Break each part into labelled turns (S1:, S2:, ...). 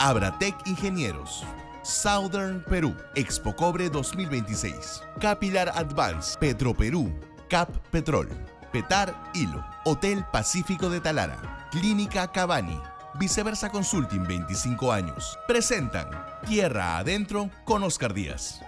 S1: Abratec Ingenieros, Southern Perú, Expo Cobre 2026, Capilar Advance, Petroperú, Cap Petrol, Petar Hilo, Hotel Pacífico de Talara, Clínica Cavani, Viceversa Consulting 25 años. Presentan Tierra Adentro con Oscar Díaz.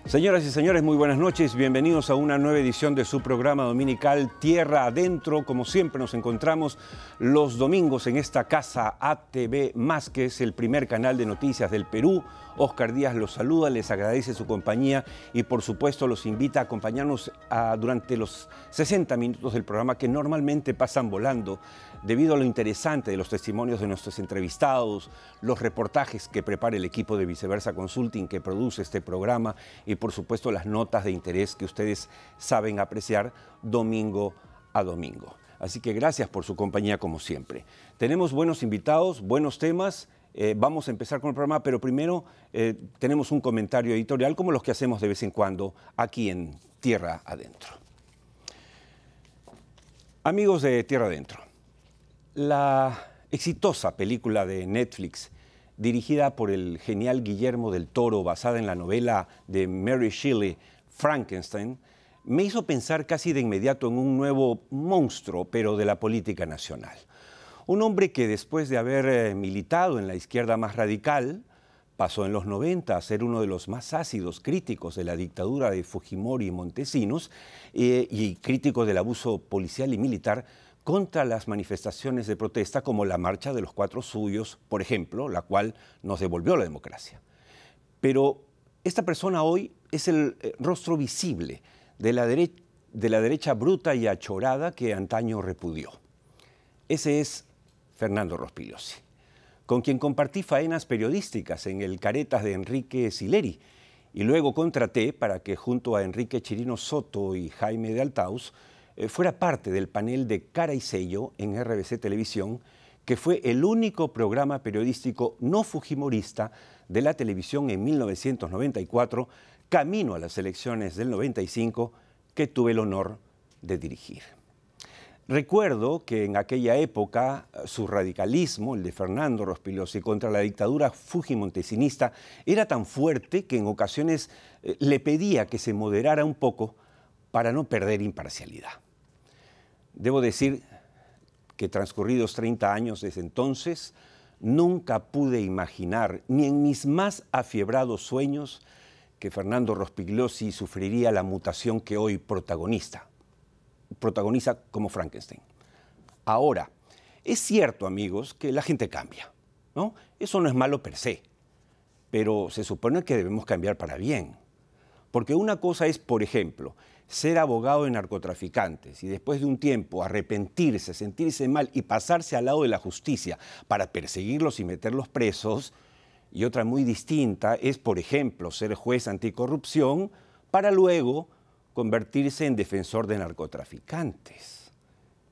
S2: Señoras y señores, muy buenas noches. Bienvenidos a una nueva edición de su programa dominical Tierra Adentro. Como siempre nos encontramos los domingos en esta casa ATV+, que es el primer canal de noticias del Perú. Oscar Díaz los saluda, les agradece su compañía y por supuesto los invita a acompañarnos durante los 60 minutos del programa que normalmente pasan volando debido a lo interesante de los testimonios de nuestros entrevistados, los reportajes que prepara el equipo de Viceversa Consulting que produce este programa y por supuesto las notas de interés que ustedes saben apreciar domingo a domingo. Así que gracias por su compañía como siempre. Tenemos buenos invitados, buenos temas. Vamos a empezar con el programa, pero primero tenemos un comentario editorial como los que hacemos de vez en cuando aquí en Tierra Adentro. Amigos de Tierra Adentro, la exitosa película de Netflix dirigida por el genial Guillermo del Toro, basada en la novela de Mary Shelley, Frankenstein, me hizo pensar casi de inmediato en un nuevo monstruo, pero de la política nacional. Un hombre que después de haber militado en la izquierda más radical, pasó en los 90 a ser uno de los más ácidos críticos de la dictadura de Fujimori y Montesinos y crítico del abuso policial y militar contra las manifestaciones de protesta como la Marcha de los Cuatro Suyos, por ejemplo, la cual nos devolvió la democracia. Pero esta persona hoy es el rostro visible de la derecha bruta y achorada que antaño repudió. Ese es Fernando Rospigliosi, con quien compartí faenas periodísticas en el Caretas de Enrique Sileri y luego contraté para que junto a Enrique Chirino Soto y Jaime de Altaus fuera parte del panel de Cara y Sello en RBC Televisión, que fue el único programa periodístico no fujimorista de la televisión en 1994, camino a las elecciones del 95, que tuve el honor de dirigir. Recuerdo que en aquella época su radicalismo, el de Fernando Rospigliosi, contra la dictadura fujimontesinista era tan fuerte que en ocasiones le pedía que se moderara un poco para no perder imparcialidad. Debo decir que transcurridos 30 años desde entonces, nunca pude imaginar, ni en mis más afiebrados sueños, que Fernando Rospigliosi sufriría la mutación que hoy protagoniza como Frankenstein. Ahora, es cierto, amigos, que la gente cambia, ¿no? Eso no es malo per se, pero se supone que debemos cambiar para bien. Porque una cosa es, por ejemplo, ser abogado de narcotraficantes y después de un tiempo arrepentirse, sentirse mal y pasarse al lado de la justicia para perseguirlos y meterlos presos. Y otra muy distinta es, por ejemplo, ser juez anticorrupción para luego convertirse en defensor de narcotraficantes.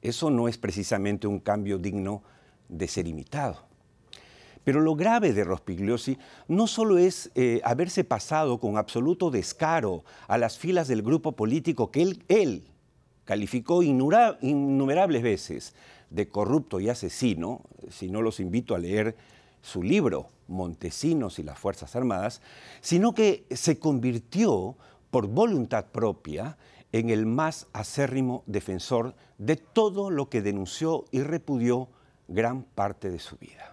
S2: Eso no es precisamente un cambio digno de ser imitado. Pero lo grave de Rospigliosi no solo es haberse pasado con absoluto descaro a las filas del grupo político que él calificó innumerables veces de corrupto y asesino, si no los invito a leer su libro Montesinos y las Fuerzas Armadas, sino que se convirtió por voluntad propia en el más acérrimo defensor de todo lo que denunció y repudió gran parte de su vida.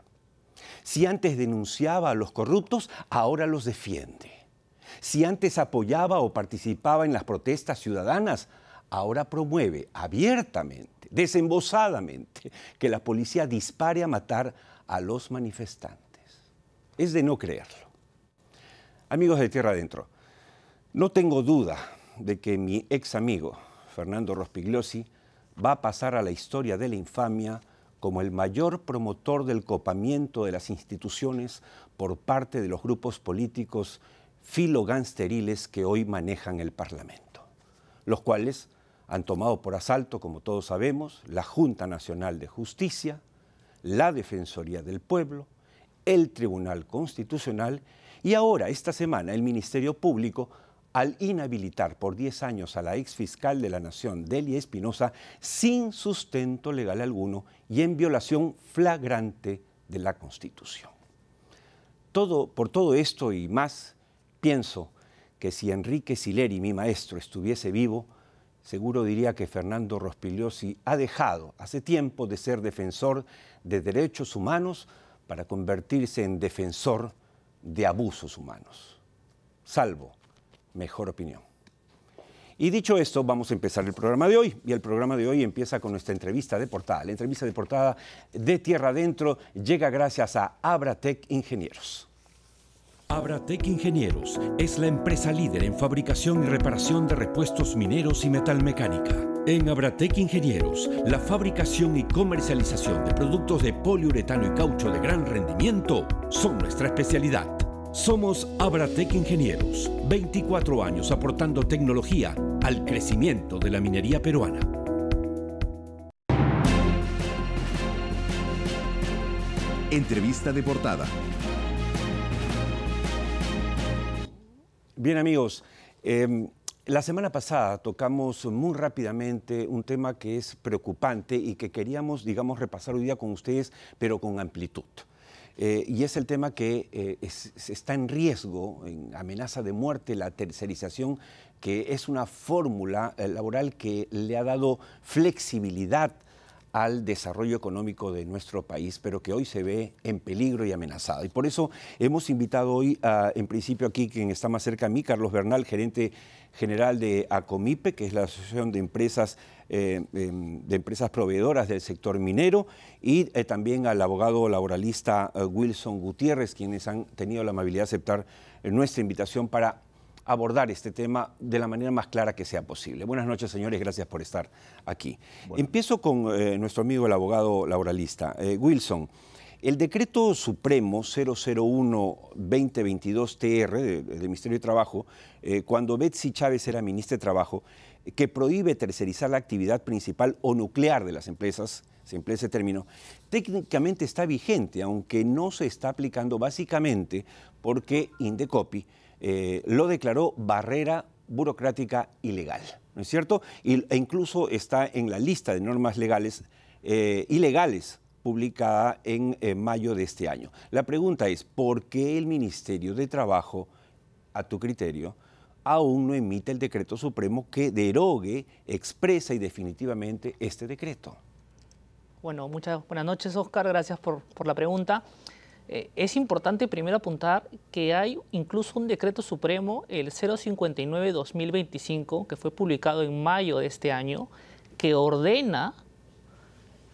S2: Si antes denunciaba a los corruptos, ahora los defiende. Si antes apoyaba o participaba en las protestas ciudadanas, ahora promueve abiertamente, desembosadamente, que la policía dispare a matar a los manifestantes. Es de no creerlo. Amigos de Tierra Adentro, no tengo duda de que mi ex amigo, Fernando Rospigliosi, va a pasar a la historia de la infamia como el mayor promotor del copamiento de las instituciones por parte de los grupos políticos filogangsteriles que hoy manejan el Parlamento, los cuales han tomado por asalto, como todos sabemos, la Junta Nacional de Justicia, la Defensoría del Pueblo, el Tribunal Constitucional y ahora, esta semana, el Ministerio Público, al inhabilitar por 10 años a la exfiscal de la Nación, Delia Espinosa, sin sustento legal alguno y en violación flagrante de la Constitución. Por todo esto y más, pienso que si Enrique Sileri, mi maestro, estuviese vivo, seguro diría que Fernando Rospigliosi ha dejado hace tiempo de ser defensor de derechos humanos para convertirse en defensor de abusos humanos. Salvo mejor opinión. Y dicho esto, vamos a empezar el programa de hoy. Y el programa de hoy empieza con nuestra entrevista de portada. La entrevista de portada de Tierra Adentro llega gracias a Abratec Ingenieros.
S3: Abratec Ingenieros es la empresa líder en fabricación y reparación de repuestos mineros y metalmecánica. En Abratec Ingenieros, la fabricación y comercialización de productos de poliuretano y caucho de gran rendimiento son nuestra especialidad. Somos Abratec Ingenieros, 24 años aportando tecnología al crecimiento de la minería peruana.
S1: Entrevista de portada.
S2: Bien, amigos, la semana pasada tocamos muy rápidamente un tema que es preocupante y que queríamos, digamos, repasar hoy día con ustedes, pero con amplitud. Y es el tema que está en riesgo, en amenaza de muerte, la tercerización, que es una fórmula laboral que le ha dado flexibilidad al desarrollo económico de nuestro país, pero que hoy se ve en peligro y amenazada. Y por eso hemos invitado hoy, en principio aquí, quien está más cerca a mí, Carlos Bernal, gerente general de ACOMIPE, que es la Asociación de Empresas Proveedoras del Sector Minero, y también al abogado laboralista Wilson Gutiérrez, quienes han tenido la amabilidad de aceptar nuestra invitación para abordar este tema de la manera más clara que sea posible. Buenas noches, señores, gracias por estar aquí. Bueno. Empiezo con nuestro amigo el abogado laboralista. Wilson, el decreto supremo 001-2022-TR del Ministerio de Trabajo, cuando Betsy Chávez era ministra de Trabajo, que prohíbe tercerizar la actividad principal o nuclear de las empresas, se emplea ese término, técnicamente está vigente, aunque no se está aplicando básicamente porque Indecopi lo declaró barrera burocrática ilegal, ¿no es cierto? E incluso está en la lista de normas legales ilegales publicada en mayo de este año. La pregunta es, ¿por qué el Ministerio de Trabajo, a tu criterio, aún no emite el decreto supremo que derogue expresa y definitivamente este decreto?
S4: Bueno, muchas buenas noches, Oscar, gracias por la pregunta. Es importante primero apuntar que hay incluso un decreto supremo, el 059-2025, que fue publicado en mayo de este año, que ordena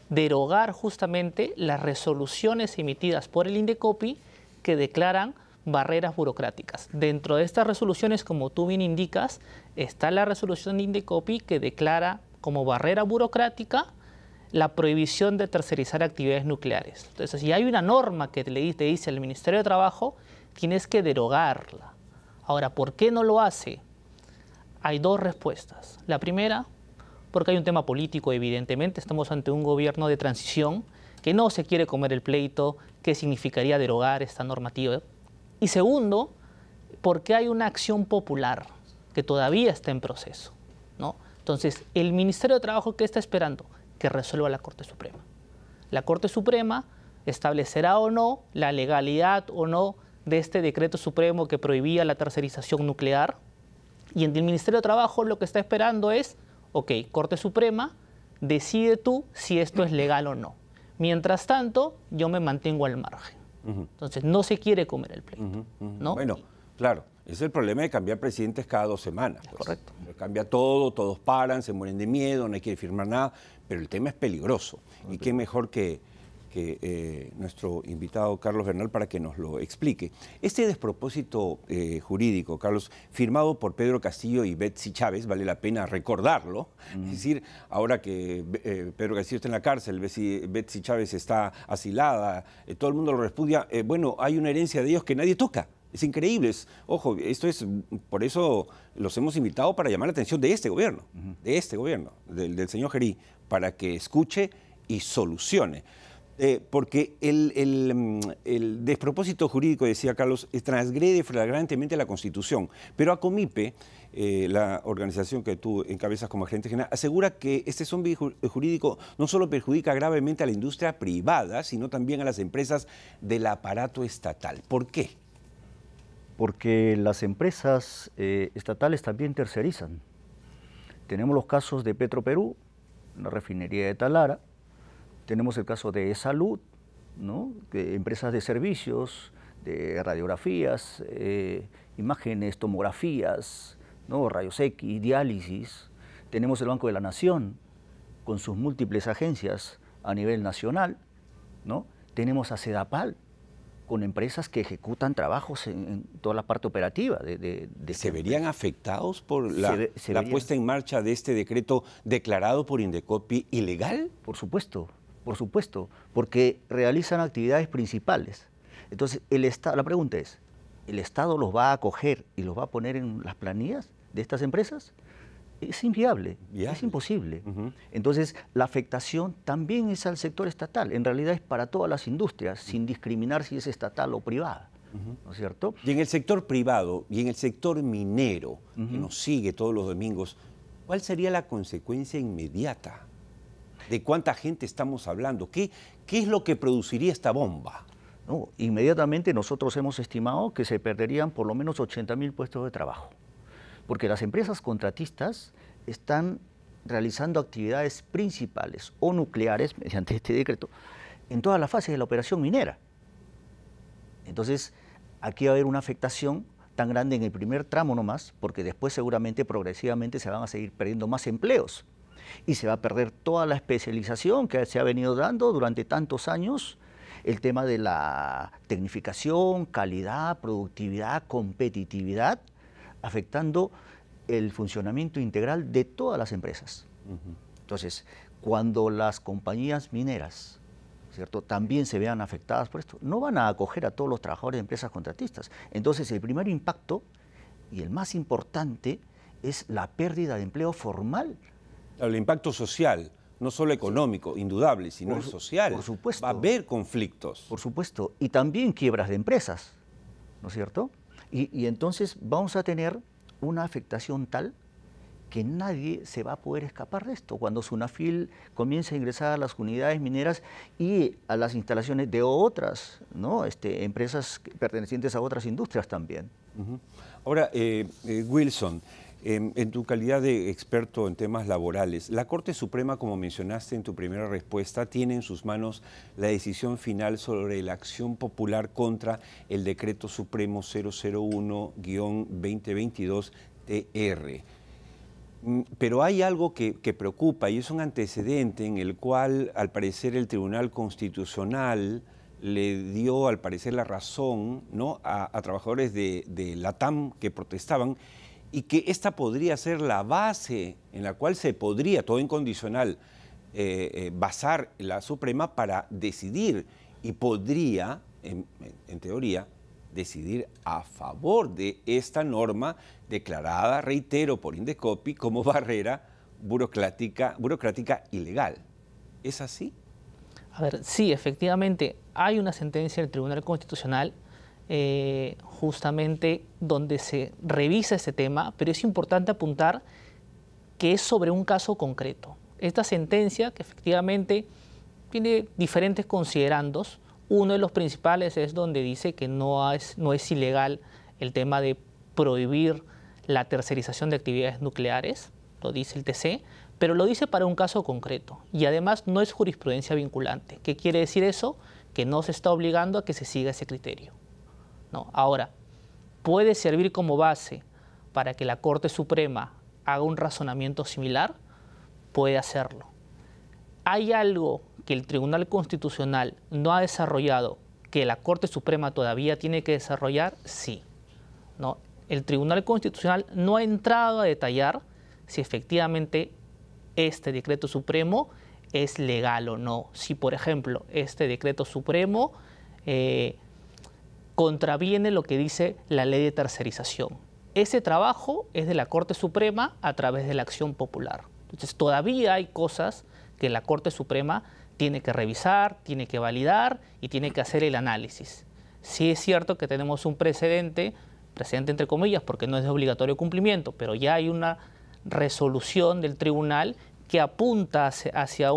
S4: derogar justamente las resoluciones emitidas por el Indecopi que declaran barreras burocráticas. Dentro de estas resoluciones, como tú bien indicas, está la resolución de Indecopi que declara como barrera burocrática la prohibición de tercerizar actividades nucleares. Entonces, si hay una norma que te dice al Ministerio de Trabajo, tienes que derogarla. Ahora, ¿por qué no lo hace? Hay dos respuestas. La primera, porque hay un tema político, evidentemente. Estamos ante un gobierno de transición que no se quiere comer el pleito, que significaría derogar esta normativa. Y segundo, porque hay una acción popular que todavía está en proceso, ¿no? Entonces, el Ministerio de Trabajo, ¿qué está esperando? Que resuelva la Corte Suprema. La Corte Suprema establecerá o no la legalidad o no de este decreto supremo que prohibía la tercerización nuclear. Y en el Ministerio de Trabajo lo que está esperando es, ok, Corte Suprema, decide tú si esto es legal o no. Mientras tanto, yo me mantengo al margen. Entonces, no se quiere comer el pleito, ¿no?
S2: Bueno, claro. Es el problema de cambiar presidentes cada 2 semanas. Pues.
S4: Correcto.
S2: Cambia todo, todos paran, se mueren de miedo, no quiere firmar nada, pero el tema es peligroso. Y qué mejor que nuestro invitado Carlos Bernal para que nos lo explique. Este despropósito jurídico, Carlos, firmado por Pedro Castillo y Betsy Chávez, vale la pena recordarlo, es decir, ahora que Pedro Castillo está en la cárcel, Betsy Chávez está asilada, todo el mundo lo repudia, bueno, hay una herencia de ellos que nadie toca. Es increíble, ojo, esto es, por eso los hemos invitado para llamar la atención de este gobierno, del señor Gerí, para que escuche y solucione. Porque el despropósito jurídico, decía Carlos, transgrede flagrantemente la Constitución. Pero ACOMIPE, la organización que tú encabezas como agente general, asegura que este zombie jurídico no solo perjudica gravemente a la industria privada, sino también a las empresas del aparato estatal. ¿Por qué?
S5: Porque las empresas estatales también tercerizan. Tenemos los casos de Petroperú, la refinería de Talara, tenemos el caso de Salud, ¿no? De empresas de servicios, de radiografías, imágenes, tomografías, ¿no? Rayos X, diálisis. Tenemos el Banco de la Nación, con sus múltiples agencias a nivel nacional, ¿no? Tenemos a Sedapal, con empresas que ejecutan trabajos en toda la parte operativa.
S2: ¿Se verían afectados por la puesta en marcha de este decreto declarado por Indecopi ilegal?
S5: Por supuesto, porque realizan actividades principales. Entonces, la pregunta es, ¿el Estado los va a acoger y los va a poner en las planillas de estas empresas? Es inviable, es imposible. Entonces, la afectación también es al sector estatal. En realidad es para todas las industrias, sin discriminar si es estatal o privada. ¿No es cierto?
S2: Y en el sector privado y en el sector minero, que nos sigue todos los domingos, ¿cuál sería la consecuencia inmediata? ¿De cuánta gente estamos hablando? ¿Qué es lo que produciría esta bomba?
S5: No, inmediatamente nosotros hemos estimado que se perderían por lo menos 80.000 puestos de trabajo. Porque las empresas contratistas están realizando actividades principales o nucleares, mediante este decreto, en todas las fases de la operación minera. Entonces, aquí va a haber una afectación tan grande en el primer tramo nomás, porque después seguramente, progresivamente, se van a seguir perdiendo más empleos. Y se va a perder toda la especialización que se ha venido dando durante tantos años, el tema de la tecnificación, calidad, productividad, competitividad, afectando el funcionamiento integral de todas las empresas. Entonces, cuando las compañías mineras, ¿cierto?, también se vean afectadas por esto, no van a acoger a todos los trabajadores de empresas contratistas. Entonces, el primer impacto, y el más importante, es la pérdida de empleo formal.
S2: El impacto social, no solo económico, indudable, sino el social.
S5: Por supuesto.
S2: Va a haber conflictos.
S5: Por supuesto. Y también quiebras de empresas, ¿no es cierto? Y entonces vamos a tener una afectación tal que nadie se va a poder escapar de esto. Cuando Sunafil comience a ingresar a las unidades mineras y a las instalaciones de otras, ¿no?, empresas pertenecientes a otras industrias también.
S2: Ahora, Wilson, en tu calidad de experto en temas laborales, la Corte Suprema, como mencionaste en tu primera respuesta, tiene en sus manos la decisión final sobre la acción popular contra el Decreto Supremo 001-2022-TR. Pero hay algo que preocupa, y es un antecedente en el cual, al parecer, el Tribunal Constitucional le dio, al parecer, la razón, ¿no?, a trabajadores de LATAM que protestaban, y que esta podría ser la base en la cual se podría, todo incondicional, basar la Suprema para decidir, y podría, en teoría, decidir a favor de esta norma declarada, reitero, por Indecopi como barrera burocrática ilegal. ¿Es así?
S4: A ver, sí, efectivamente, hay una sentencia del Tribunal Constitucional justamente donde se revisa este tema, pero es importante apuntar que es sobre un caso concreto. Esta sentencia, que efectivamente tiene diferentes considerandos, uno de los principales es donde dice que no es ilegal el tema de prohibir la tercerización de actividades nucleares, lo dice el TC, pero lo dice para un caso concreto y además no es jurisprudencia vinculante. ¿Qué quiere decir eso? Que no se está obligando a que se siga ese criterio. No. Ahora, ¿puede servir como base para que la Corte Suprema haga un razonamiento similar? Puede hacerlo. ¿Hay algo que el Tribunal Constitucional no ha desarrollado que la Corte Suprema todavía tiene que desarrollar? Sí. ¿No? El Tribunal Constitucional no ha entrado a detallar si efectivamente este decreto supremo es legal o no. Si, por ejemplo, este decreto supremo contraviene lo que dice la ley de tercerización. Ese trabajo es de la Corte Suprema a través de la acción popular. Entonces, todavía hay cosas que la Corte Suprema tiene que revisar, tiene que validar y tiene que hacer el análisis. Sí es cierto que tenemos un precedente entre comillas, porque no es de obligatorio cumplimiento, pero ya hay una resolución del tribunal que apunta hacia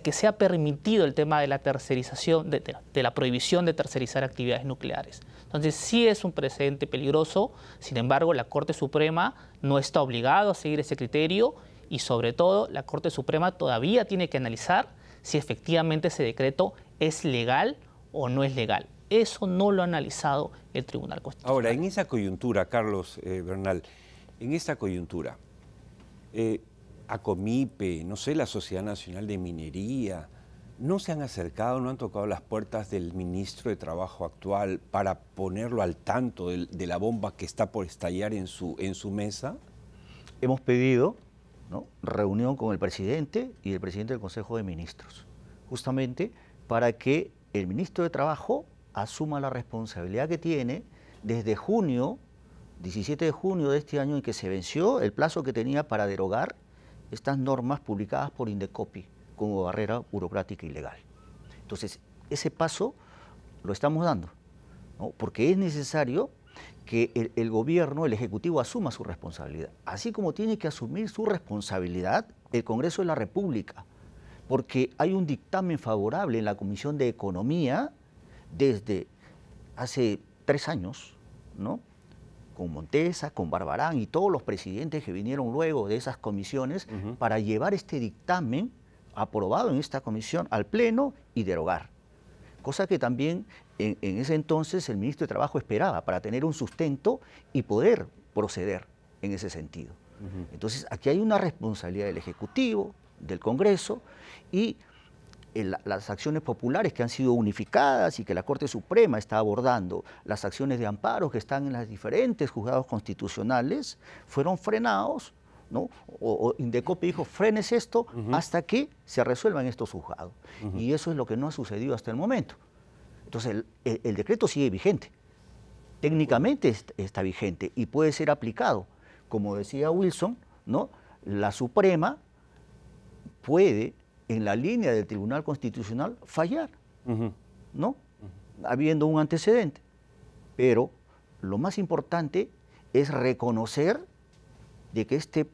S4: que sea permitido el tema de la tercerización, de la prohibición de tercerizar actividades nucleares. Entonces sí es un precedente peligroso, sin embargo la Corte Suprema no está obligada a seguir ese criterio y sobre todo la Corte Suprema todavía tiene que analizar si efectivamente ese decreto es legal o no es legal. Eso no lo ha analizado el Tribunal Constitucional.
S2: Ahora, en esa coyuntura, Carlos Bernal, en esta coyuntura, ACOMIPE, no sé, la Sociedad Nacional de Minería, ¿no se han acercado, no han tocado las puertas del ministro de Trabajo actual para ponerlo al tanto de la bomba que está por estallar en su mesa?
S5: Hemos pedido, ¿no?, reunión con el presidente y el presidente del Consejo de Ministros, justamente para que el ministro de Trabajo asuma la responsabilidad que tiene desde junio, 17 de junio de este año, en que se venció el plazo que tenía para derogar estas normas publicadas por Indecopi como barrera burocrática ilegal. Entonces, ese paso lo estamos dando, ¿no?, porque es necesario que el gobierno, el Ejecutivo, asuma su responsabilidad, así como tiene que asumir su responsabilidad el Congreso de la República, porque hay un dictamen favorable en la Comisión de Economía desde hace 3 años, ¿no?, con Montesa, con Barbarán y todos los presidentes que vinieron luego de esas comisiones para llevar este dictamen aprobado en esta comisión al Pleno y derogar. Cosa que también en ese entonces el ministro de Trabajo esperaba para tener un sustento y poder proceder en ese sentido. Entonces aquí hay una responsabilidad del Ejecutivo, del Congreso y las acciones populares que han sido unificadas y que la Corte Suprema está abordando, las acciones de amparo que están en los diferentes juzgados constitucionales, fueron frenados, ¿no? O Indecopi dijo, frenes esto hasta que se resuelvan estos juzgados. Y eso es lo que no ha sucedido hasta el momento. Entonces el decreto sigue vigente, técnicamente está vigente y puede ser aplicado. Como decía Wilson, ¿no?, la Suprema puede, en la línea del Tribunal Constitucional, fallar, ¿no?, habiendo un antecedente. Pero lo más importante es reconocer de que este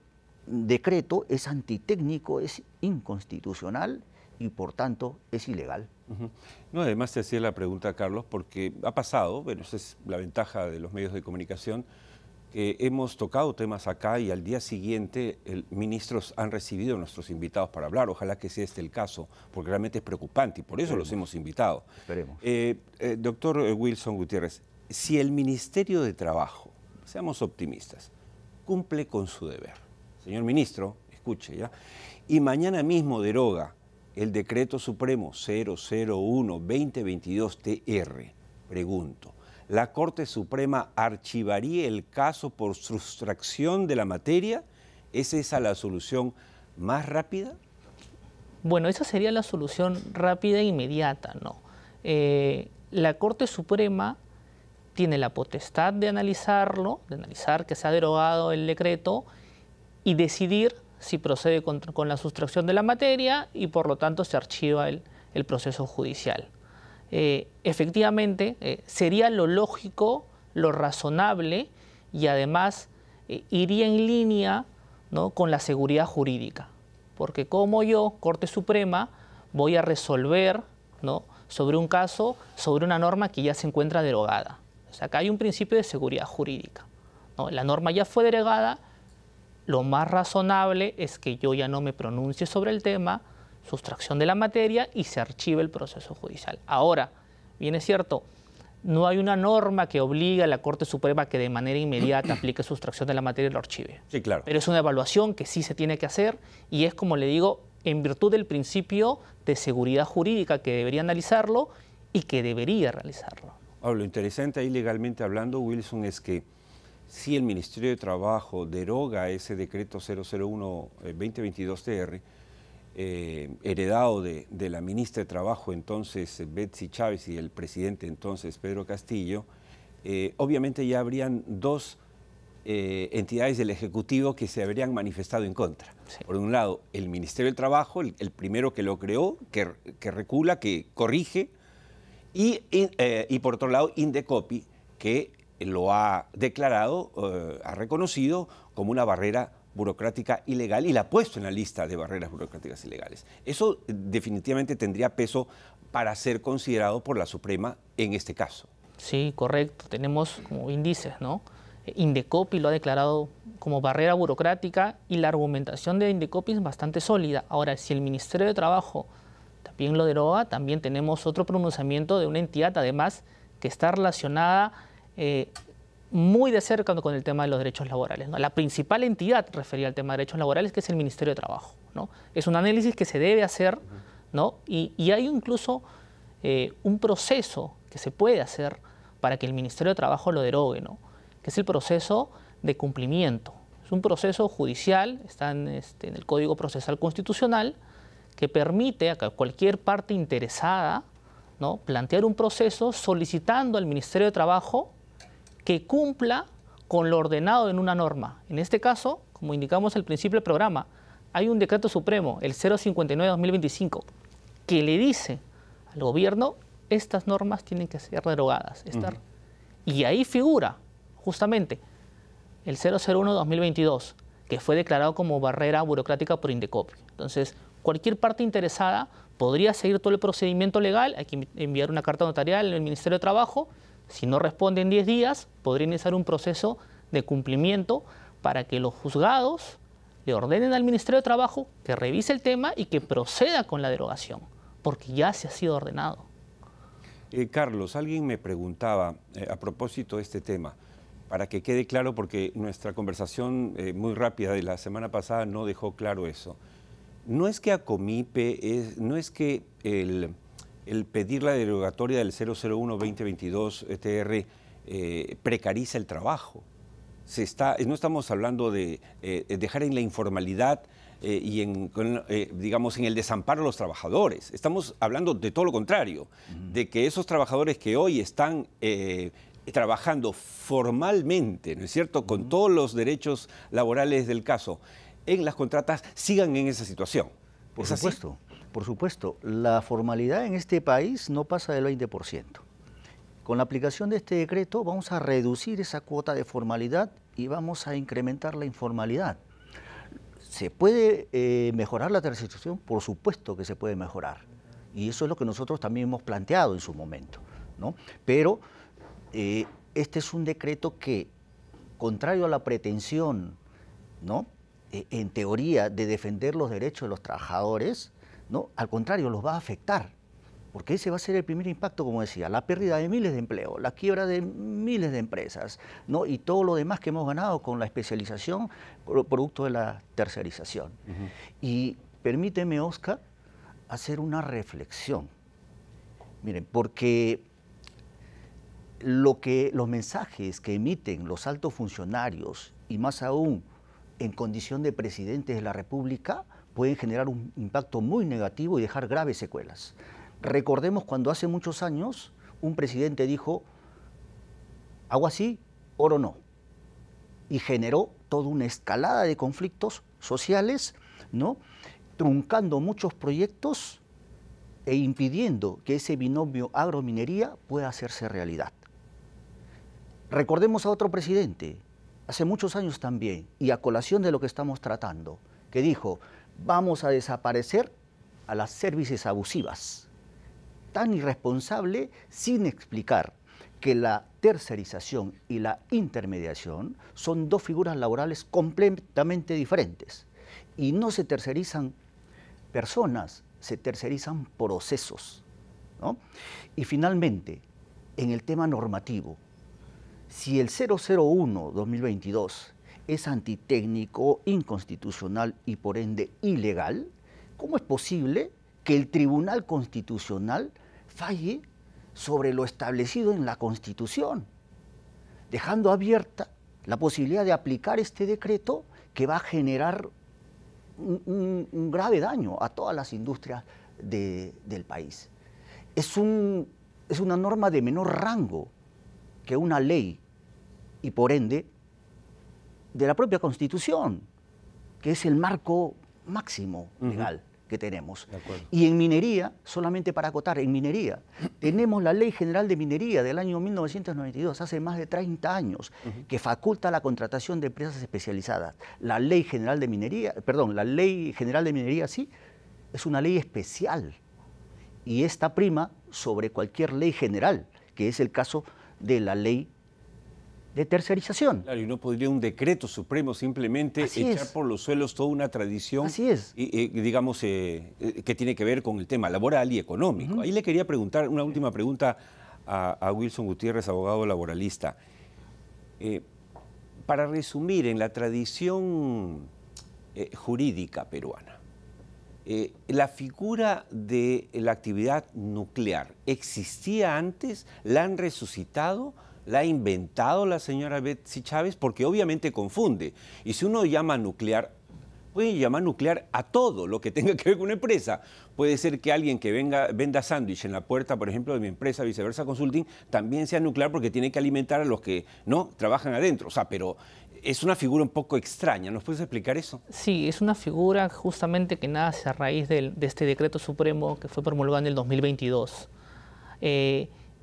S5: decreto es antitécnico, es inconstitucional y por tanto es ilegal.
S2: No, además te hacía la pregunta, Carlos, porque ha pasado, bueno, esa es la ventaja de los medios de comunicación, que hemos tocado temas acá y al día siguiente ministros han recibido a nuestros invitados para hablar. Ojalá que sea este el caso, porque realmente es preocupante y por eso los hemos invitado.
S5: Esperemos.
S2: Doctor Wilson Gutiérrez, si el Ministerio de Trabajo, seamos optimistas, cumple con su deber, señor ministro, escuche ya, y mañana mismo deroga el Decreto Supremo 001-2022-TR, pregunto, ¿la Corte Suprema archivaría el caso por sustracción de la materia? ¿Es esa la solución más rápida?
S4: Bueno, esa sería la solución rápida e inmediata, ¿no? La Corte Suprema tiene la potestad de analizarlo, de analizar que se ha derogado el decreto y decidir si procede con la sustracción de la materia y por lo tanto se archiva el proceso judicial. Efectivamente, sería lo lógico, lo razonable y además iría en línea, ¿no?, con la seguridad jurídica. Porque como yo, Corte Suprema, voy a resolver, ¿no?, sobre un caso, sobre una norma que ya se encuentra derogada. O sea, acá hay un principio de seguridad jurídica, ¿no? La norma ya fue derogada, lo más razonable es que yo ya no me pronuncie sobre el tema, sustracción de la materia y se archive el proceso judicial. Ahora, bien es cierto, no hay una norma que obligue a la Corte Suprema que de manera inmediata aplique sustracción de la materia y lo archive.
S2: Sí, claro.
S4: Pero es una evaluación que sí se tiene que hacer y es, como le digo, en virtud del principio de seguridad jurídica que debería analizarlo y que debería realizarlo.
S2: Ahora, lo interesante ahí legalmente hablando, Wilson, es que si el Ministerio de Trabajo deroga ese decreto 001-2022-TR, heredado de la ministra de Trabajo entonces Betsy Chávez y el presidente entonces Pedro Castillo, obviamente ya habrían dos entidades del Ejecutivo que se habrían manifestado en contra.
S4: Sí.
S2: Por un lado, el Ministerio del Trabajo, el primero que lo creó, que recula, que corrige, y por otro lado, Indecopi, que lo ha declarado, ha reconocido como una barrera burocrática ilegal y la ha puesto en la lista de barreras burocráticas ilegales. Eso definitivamente tendría peso para ser considerado por la Suprema en este caso.
S4: Sí, correcto. Tenemos como índices, ¿no? Indecopi lo ha declarado como barrera burocrática y la argumentación de Indecopi es bastante sólida. Ahora, si el Ministerio de Trabajo también lo deroga, también tenemos otro pronunciamiento de una entidad, además, que está relacionada muy de cerca con el tema de los derechos laborales, ¿no? La principal entidad referida al tema de derechos laborales, que es el Ministerio de Trabajo, ¿no? Es un análisis que se debe hacer, ¿no? Y hay incluso un proceso que se puede hacer para que el Ministerio de Trabajo lo derogue, ¿no? Que es el proceso de cumplimiento. Es un proceso judicial, está en el Código Procesal Constitucional, que permite a cualquier parte interesada, ¿no?, plantear un proceso solicitando al Ministerio de Trabajo que cumpla con lo ordenado en una norma. En este caso, como indicamos al principio del programa, hay un decreto supremo, el 059/2025, que le dice al gobierno, estas normas tienen que ser derogadas. Y ahí figura justamente el 001/2022, que fue declarado como barrera burocrática por Indecopi. Entonces, cualquier parte interesada podría seguir todo el procedimiento legal, hay que enviar una carta notarial al Ministerio de Trabajo. Si no responde en 10 días, podría iniciar un proceso de cumplimiento para que los juzgados le ordenen al Ministerio de Trabajo que revise el tema y que proceda con la derogación, porque ya se ha sido ordenado.
S2: Carlos, alguien me preguntaba a propósito de este tema, para que quede claro, porque nuestra conversación muy rápida de la semana pasada no dejó claro eso. No es que ACOMIPE, no es que el pedir la derogatoria del 001/2022 ETR precariza el trabajo. No estamos hablando de dejar en la informalidad y digamos, en el desamparo a los trabajadores. Estamos hablando de todo lo contrario, de que esos trabajadores que hoy están trabajando formalmente, ¿no es cierto?, con todos los derechos laborales del caso, en las contratas, sigan en esa situación.
S5: Por supuesto, por supuesto. La formalidad en este país no pasa del 20%. Con la aplicación de este decreto vamos a reducir esa cuota de formalidad y vamos a incrementar la informalidad. ¿Se puede mejorar la tercerización? Por supuesto que se puede mejorar. Y eso es lo que nosotros también hemos planteado en su momento, ¿no? Pero este es un decreto que, contrario a la pretensión, ¿no?, en teoría, de defender los derechos de los trabajadores, ¿no?, al contrario, los va a afectar. Porque ese va a ser el primer impacto, como decía, la pérdida de miles de empleos, la quiebra de miles de empresas, ¿no?, y todo lo demás que hemos ganado con la especialización producto de la tercerización. Y permíteme, Oscar, hacer una reflexión. Miren, porque los mensajes que emiten los altos funcionarios, y más aún en condición de presidentes de la República, pueden generar un impacto muy negativo y dejar graves secuelas. Recordemos cuando hace muchos años un presidente dijo, agua sí, oro no, y generó toda una escalada de conflictos sociales, ¿no?, truncando muchos proyectos e impidiendo que ese binomio agrominería pueda hacerse realidad. Recordemos a otro presidente, hace muchos años también, y a colación de lo que estamos tratando, que dijo, vamos a desaparecer a las servicios abusivas. Tan irresponsable, sin explicar que la tercerización y la intermediación son dos figuras laborales completamente diferentes. Y no se tercerizan personas, se tercerizan procesos, ¿no? Y finalmente, en el tema normativo, si el 001/2022 es antitécnico, inconstitucional y por ende ilegal, ¿cómo es posible que el Tribunal Constitucional falle sobre lo establecido en la Constitución, dejando abierta la posibilidad de aplicar este decreto que va a generar un grave daño a todas las industrias del país? Es una norma de menor rango que una ley y por ende de la propia Constitución, que es el marco máximo legal que tenemos. Y en minería, solamente para acotar, en minería, tenemos la Ley General de Minería del año 1992, hace más de 30 años, que faculta la contratación de empresas especializadas. La Ley General de Minería, sí, es una ley especial y esta prima sobre cualquier ley general, que es el caso de la ley de tercerización.
S2: Claro, y no podría un decreto supremo simplemente echar por los suelos toda una tradición.
S5: Así es.
S2: Digamos, que tiene que ver con el tema laboral y económico. Ahí le quería preguntar, una última pregunta a Wilson Gutiérrez, abogado laboralista. Para resumir, en la tradición jurídica peruana, la figura de la actividad nuclear, ¿existía antes? ¿La han resucitado? ¿La ha inventado la señora Betsy Chávez? Porque obviamente confunde. Y si uno llama nuclear, puede llamar nuclear a todo lo que tenga que ver con una empresa. Puede ser que alguien que venda sándwich en la puerta, por ejemplo, de mi empresa Viceversa Consulting, también sea nuclear porque tiene que alimentar a los que no trabajan adentro. O sea, pero es una figura un poco extraña. ¿Nos puedes explicar eso?
S4: Sí, es una figura justamente que nace a raíz de este decreto supremo que fue promulgado en el 2022.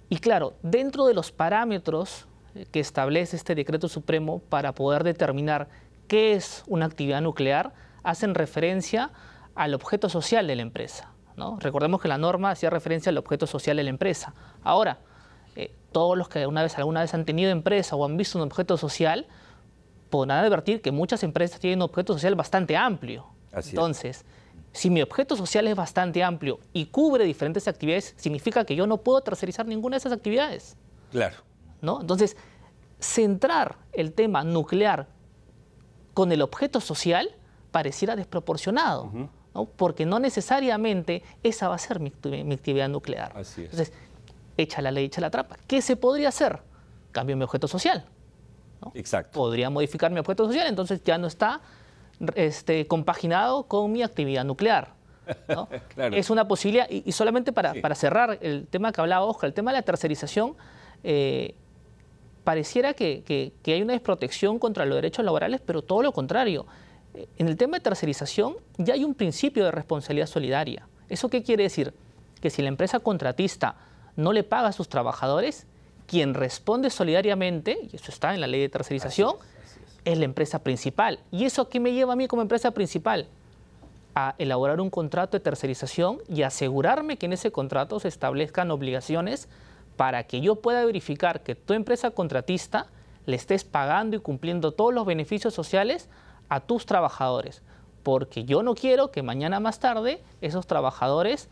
S4: Y claro, dentro de los parámetros que establece este decreto supremo para poder determinar qué es una actividad nuclear, hacen referencia al objeto social de la empresa, ¿no? Recordemos que la norma hacía referencia al objeto social de la empresa. Ahora, todos los que alguna vez han tenido empresa o han visto un objeto social, podrán advertir que muchas empresas tienen un objeto social bastante amplio. Entonces, si mi objeto social es bastante amplio y cubre diferentes actividades, significa que yo no puedo tercerizar ninguna de esas actividades.
S2: Claro.
S4: ¿No? Entonces, centrar el tema nuclear con el objeto social pareciera desproporcionado, ¿no? Porque no necesariamente esa va a ser mi actividad nuclear.
S2: Así es.
S4: Entonces, echa la ley, echa la trampa. ¿Qué se podría hacer? Cambio mi objeto social, ¿no?
S2: Exacto.
S4: Podría modificar mi objeto social, entonces ya no está compaginado con mi actividad nuclear, ¿no?
S2: Claro.
S4: Es una posibilidad. Y solamente para cerrar el tema que hablaba Oscar, el tema de la tercerización, pareciera que hay una desprotección contra los derechos laborales, pero todo lo contrario. En el tema de tercerización ya hay un principio de responsabilidad solidaria. ¿Eso qué quiere decir? Que si la empresa contratista no le paga a sus trabajadores, quien responde solidariamente, y eso está en la ley de tercerización, es la empresa principal. ¿Y eso qué me lleva a mí como empresa principal? A elaborar un contrato de tercerización y asegurarme que en ese contrato se establezcan obligaciones para que yo pueda verificar que tu empresa contratista le estés pagando y cumpliendo todos los beneficios sociales a tus trabajadores. Porque yo no quiero que mañana más tarde esos trabajadores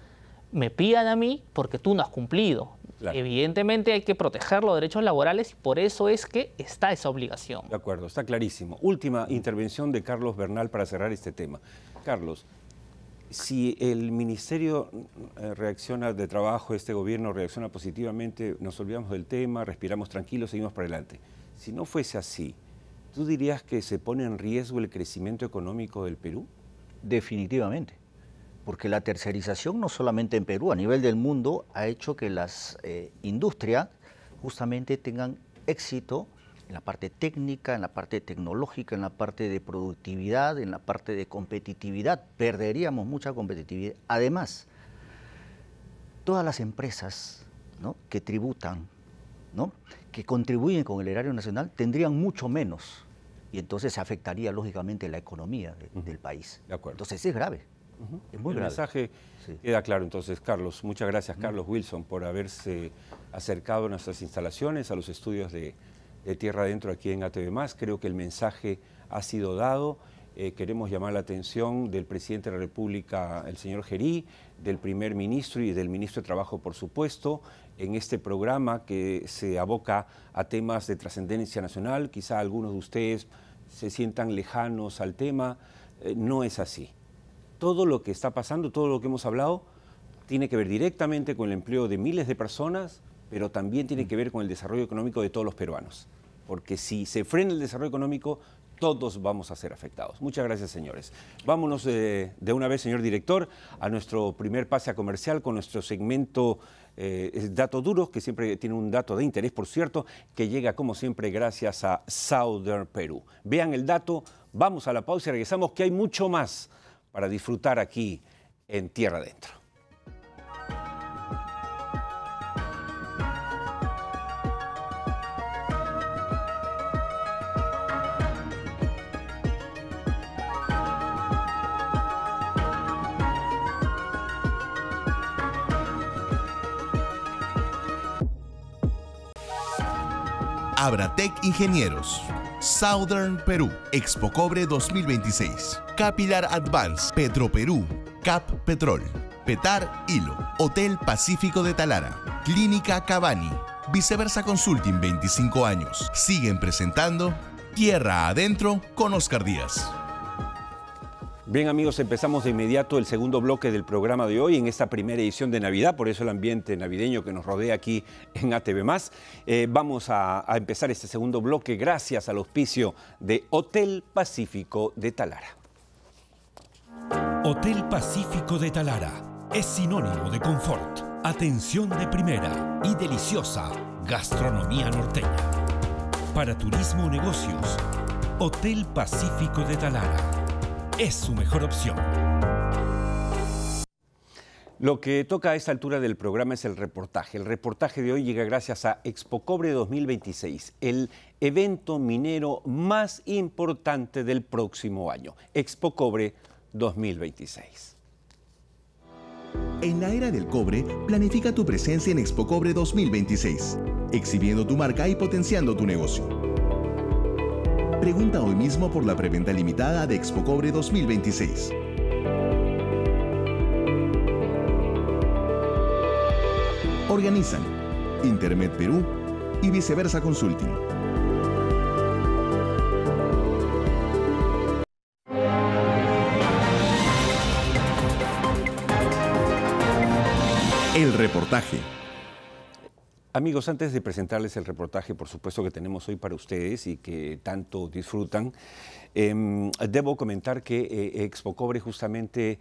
S4: me pidan a mí porque tú no has cumplido. Claro. Evidentemente hay que proteger los derechos laborales y por eso es que está esa obligación.
S2: De acuerdo, está clarísimo. Última intervención de Carlos Bernal para cerrar este tema. Carlos, si el Ministerio reacciona de Trabajo, este gobierno reacciona positivamente, nos olvidamos del tema, respiramos tranquilos, seguimos para adelante. Si no fuese así, ¿tú dirías que se pone en riesgo el crecimiento económico del Perú?
S5: Definitivamente. Porque la tercerización no solamente en Perú, a nivel del mundo, ha hecho que las industrias justamente tengan éxito en la parte técnica, en la parte tecnológica, en la parte de productividad, en la parte de competitividad. Perderíamos mucha competitividad. Además, todas las empresas, ¿no?, que tributan, ¿no?, que contribuyen con el erario nacional, tendrían mucho menos. Y entonces se afectaría lógicamente la economía del país.
S2: De acuerdo.
S5: Entonces es grave. Es muy grave.
S2: El mensaje queda claro entonces, Carlos. Muchas gracias, Carlos Wilson, por haberse acercado a nuestras instalaciones, a los estudios de Tierra Adentro aquí en ATV+. Creo que el mensaje ha sido dado. Queremos llamar la atención del presidente de la República, el señor Gerí, del primer ministro y del ministro de Trabajo, por supuesto, en este programa que se aboca a temas de trascendencia nacional. Quizá algunos de ustedes se sientan lejanos al tema. No es así. Todo lo que está pasando, todo lo que hemos hablado, tiene que ver directamente con el empleo de miles de personas, pero también tiene que ver con el desarrollo económico de todos los peruanos. Porque si se frena el desarrollo económico, todos vamos a ser afectados. Muchas gracias, señores. Vámonos de una vez, señor director, a nuestro primer pase a comercial con nuestro segmento Datos Duros, que siempre tiene un dato de interés, por cierto, que llega como siempre gracias a Southern Perú. Vean el dato, vamos a la pausa y regresamos, que hay mucho más para disfrutar aquí en Tierra Adentro.
S1: Abratec Ingenieros, Southern Perú, Expo Cobre 2026, Capilar Advance, Petroperú, Cap Petrol, Petar Hilo, Hotel Pacífico de Talara, Clínica Cavani, Viceversa Consulting 25 años. Siguen presentando Tierra Adentro con Oscar Díaz.
S2: Bien, amigos, empezamos de inmediato el segundo bloque del programa de hoy en esta primera edición de Navidad, por eso el ambiente navideño que nos rodea aquí en ATV+. Vamos a empezar este segundo bloque gracias al auspicio de Hotel Pacífico de Talara.
S3: Hotel Pacífico de Talara es sinónimo de confort, atención de primera y deliciosa gastronomía norteña. Para turismo o negocios, Hotel Pacífico de Talara es su mejor opción.
S2: Lo que toca a esta altura del programa es el reportaje. El reportaje de hoy llega gracias a Expo Cobre 2026, el evento minero más importante del próximo año. Expo Cobre 2026.
S1: En la era del cobre, planifica tu presencia en Expo Cobre 2026, exhibiendo tu marca y potenciando tu negocio. Pregunta hoy mismo por la preventa limitada de Expo Cobre 2026. Organizan Intermed Perú y Viceversa Consulting. El reportaje.
S2: Amigos, antes de presentarles el reportaje, por supuesto, que tenemos hoy para ustedes y que tanto disfrutan, debo comentar que Expo Cobre justamente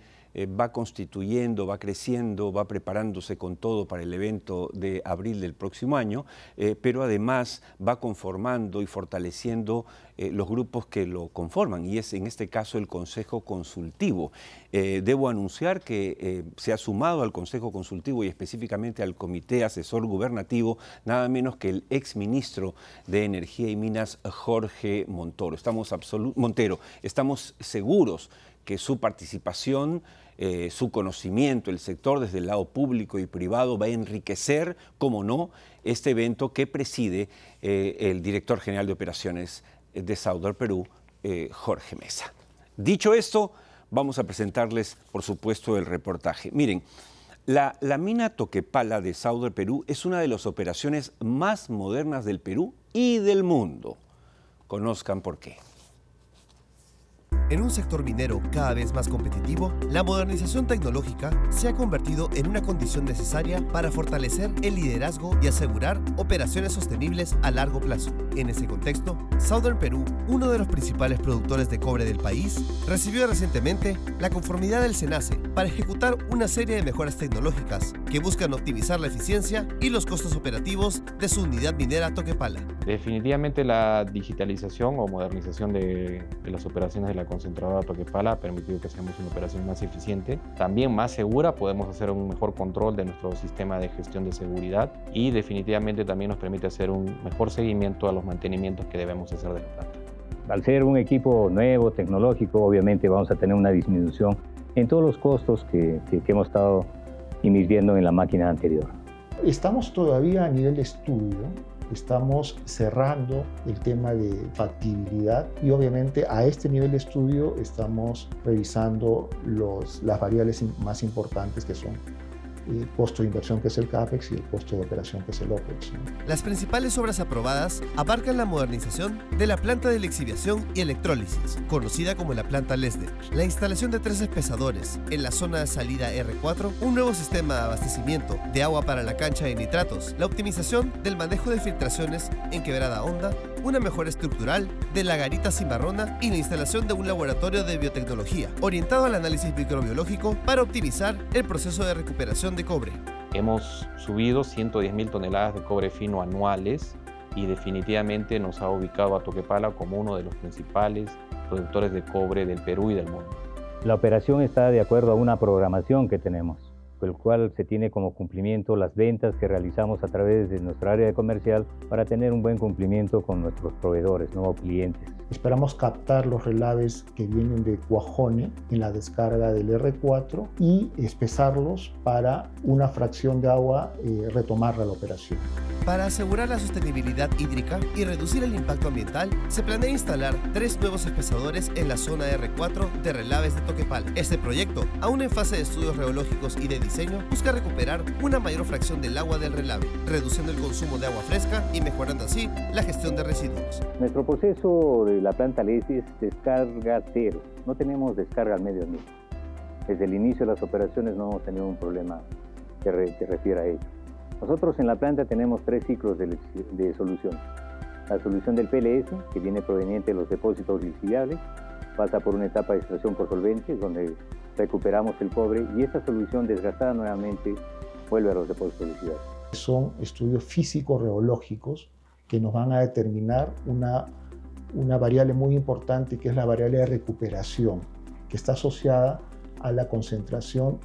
S2: va constituyendo, va creciendo, va preparándose con todo para el evento de abril del próximo año, pero además va conformando y fortaleciendo los grupos que lo conforman, y es en este caso el Consejo Consultivo. Debo anunciar que se ha sumado al Consejo Consultivo y específicamente al Comité Asesor Gubernativo nada menos que el exministro de Energía y Minas, Jorge Montero. Estamos seguros que su participación, su conocimiento, el sector desde el lado público y privado va a enriquecer, como no, este evento que preside el director general de operaciones de Southern Perú, Jorge Mesa. Dicho esto, vamos a presentarles, por supuesto, el reportaje. Miren, la mina Toquepala de Southern Perú es una de las operaciones más modernas del Perú y del mundo. Conozcan por qué.
S6: En un sector minero cada vez más competitivo, la modernización tecnológica se ha convertido en una condición necesaria para fortalecer el liderazgo y asegurar operaciones sostenibles a largo plazo. En ese contexto, Southern Perú, uno de los principales productores de cobre del país, recibió recientemente la conformidad del SENACE para ejecutar una serie de mejoras tecnológicas que buscan optimizar la eficiencia y los costos operativos de su unidad minera Toquepala.
S7: Definitivamente la digitalización o modernización de las operaciones de la concentradora Toquepala ha permitido que seamos una operación más eficiente, también más segura, podemos hacer un mejor control de nuestro sistema de gestión de seguridad y definitivamente también nos permite hacer un mejor seguimiento a los mantenimientos que debemos hacer de la planta.
S8: Al ser un equipo nuevo, tecnológico, obviamente vamos a tener una disminución en todos los costos que hemos estado invirtiendo en la máquina anterior.
S9: Estamos todavía a nivel de estudio. Estamos cerrando el tema de factibilidad y obviamente a este nivel de estudio estamos revisando las variables más importantes que son el costo de inversión, que es el CAPEX, y el costo de operación, que es el OPEX.
S6: Las principales obras aprobadas abarcan la modernización de la planta de lixiviación y electrólisis, conocida como la planta Lesder, la instalación de 3 espesadores en la zona de salida R4, un nuevo sistema de abastecimiento de agua para la cancha de nitratos, la optimización del manejo de filtraciones en Quebrada Honda una mejora estructural de la garita cimarrona y la instalación de un laboratorio de biotecnología orientado al análisis microbiológico para optimizar el proceso de recuperación de cobre.
S7: Hemos subido 110.000 toneladas de cobre fino anuales y definitivamente nos ha ubicado a Toquepala como uno de los principales productores de cobre del Perú y del mundo.
S8: La operación está de acuerdo a una programación que tenemos, con el cual se tiene como cumplimiento las ventas que realizamos a través de nuestra área comercial para tener un buen cumplimiento con nuestros proveedores, no clientes.
S9: Esperamos captar los relaves que vienen de Cuajone en la descarga del R4 y espesarlos para una fracción de agua retomar la operación.
S6: Para asegurar la sostenibilidad hídrica y reducir el impacto ambiental, se planea instalar 3 nuevos espesadores en la zona R4 de relaves de Toquepala. Este proyecto, aún en fase de estudios geológicos y de diseño, busca recuperar una mayor fracción del agua del relave, reduciendo el consumo de agua fresca y mejorando así la gestión de residuos.
S8: Nuestro proceso de la planta LES es descarga cero, no tenemos descarga al medio ambiente. Desde el inicio de las operaciones no hemos tenido un problema que refiere a ello. Nosotros en la planta tenemos 3 ciclos de solución. La solución del PLS, que viene proveniente de los depósitos lixiviables, pasa por una etapa de extracción por solventes, donde recuperamos el cobre, y esta solución desgastada nuevamente vuelve a los depósitos lixiviables.
S9: Son estudios físico-reológicos que nos van a determinar una variable muy importante, que es la variable de recuperación, que está asociada a la concentración